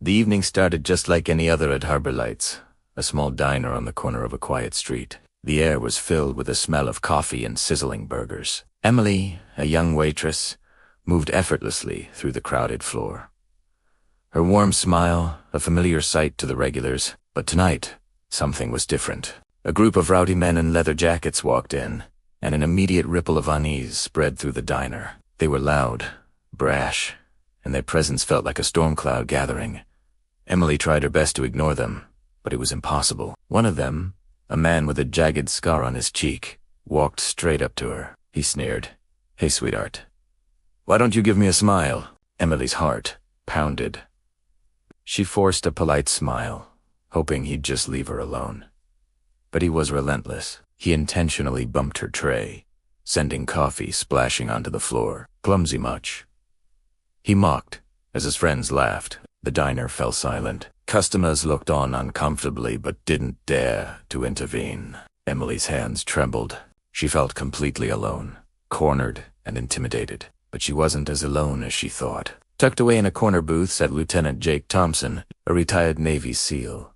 The evening started just like any other at Harbor Lights, a small diner on the corner of a quiet street. The air was filled with the smell of coffee and sizzling burgers. Emily, a young waitress, moved effortlessly through the crowded floor. Her warm smile, a familiar sight to the regulars, but tonight, something was different. A group of rowdy men in leather jackets walked in, and an immediate ripple of unease spread through the diner. They were loud, brash, and their presence felt like a storm cloud gathering. Emily tried her best to ignore them, but it was impossible. One of them, a man with a jagged scar on his cheek, walked straight up to her. He sneered, "Hey, sweetheart. Why don't you give me a smile?" Emily's heart pounded. She forced a polite smile, hoping he'd just leave her alone. But he was relentless. He intentionally bumped her tray, sending coffee splashing onto the floor. Clumsy much? He mocked. As his friends laughed, the diner fell silent. Customers looked on uncomfortably but didn't dare to intervene. Emily's hands trembled. She felt completely alone, cornered and intimidated. But she wasn't as alone as she thought. Tucked away in a corner booth sat Lieutenant Jake Thompson, a retired Navy SEAL.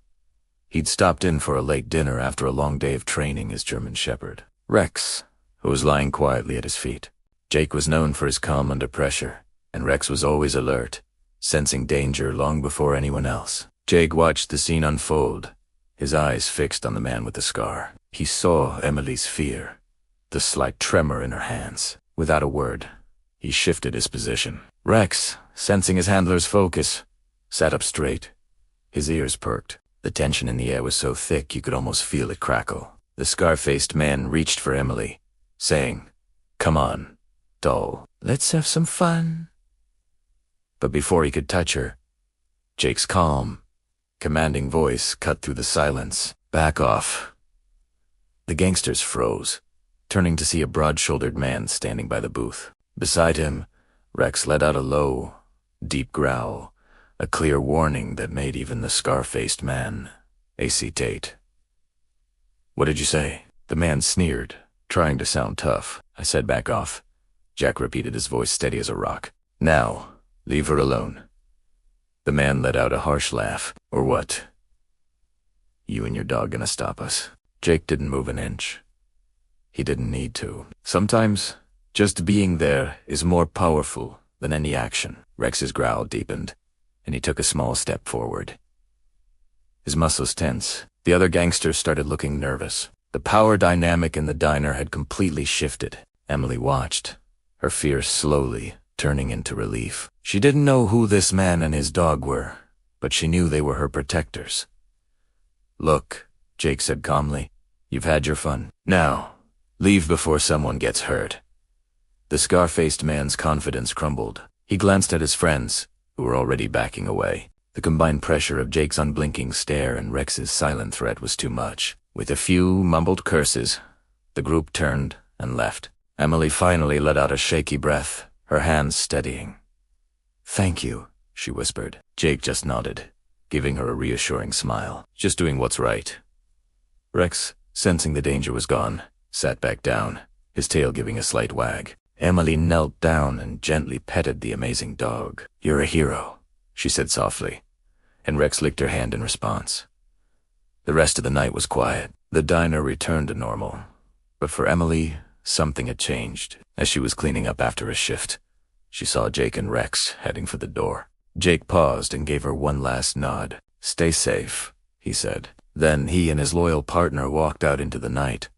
He'd stopped in for a late dinner after a long day of training as German Shepherd. Rex, who was lying quietly at his feet. Jake was known for his calm under pressure, and Rex was always alert, sensing danger long before anyone else. Jake watched the scene unfold, his eyes fixed on the man with the scar. He saw Emily's fear, the slight tremor in her hands. Without a word, he shifted his position. Rex, sensing his handler's focus, sat up straight. His ears perked. The tension in the air was so thick you could almost feel it crackle. The scar-faced man reached for Emily, saying, "Come on, doll, let's have some fun." But before he could touch her, Jake's calm, commanding voice cut through the silence. "Back off." The gangsters froze, turning to see a broad-shouldered man standing by the booth. Beside him, Rex let out a low, deep growl, a clear warning that made even the scar-faced man hesitate. "What did you say?" The man sneered, trying to sound tough. "I said back off," Jack repeated, his voice steady as a rock. "Now, leave her alone." The man let out a harsh laugh. "Or what? You and your dog gonna stop us?" Jake didn't move an inch. He didn't need to. Sometimes, just being there is more powerful than any action. Rex's growl deepened, and he took a small step forward. His muscles tense. The other gangsters started looking nervous. The power dynamic in the diner had completely shifted. Emily watched, her fear slowly turning into relief. She didn't know who this man and his dog were, but she knew they were her protectors. "Look," Jake said calmly, "you've had your fun. Now, leave before someone gets hurt." The scar-faced man's confidence crumbled. He glanced at his friends, who were already backing away. The combined pressure of Jake's unblinking stare and Rex's silent threat was too much. With a few mumbled curses, the group turned and left. Emily finally let out a shaky breath, her hands steadying. "Thank you," she whispered. Jake just nodded, giving her a reassuring smile. "Just doing what's right." Rex, sensing the danger was gone, sat back down, his tail giving a slight wag. Emily knelt down and gently petted the amazing dog. "You're a hero," she said softly, and Rex licked her hand in response. The rest of the night was quiet. The diner returned to normal, but for Emily, something had changed. As she was cleaning up after a shift, she saw Jake and Rex heading for the door. Jake paused and gave her one last nod. "Stay safe," he said. Then he and his loyal partner walked out into the night.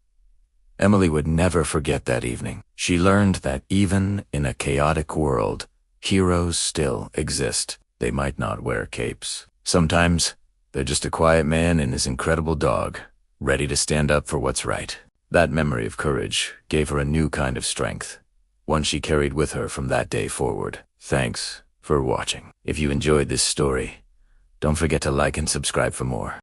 Emily would never forget that evening. She learned that even in a chaotic world, heroes still exist. They might not wear capes. Sometimes, they're just a quiet man and his incredible dog, ready to stand up for what's right. That memory of courage gave her a new kind of strength, one she carried with her from that day forward. Thanks for watching. If you enjoyed this story, don't forget to like and subscribe for more.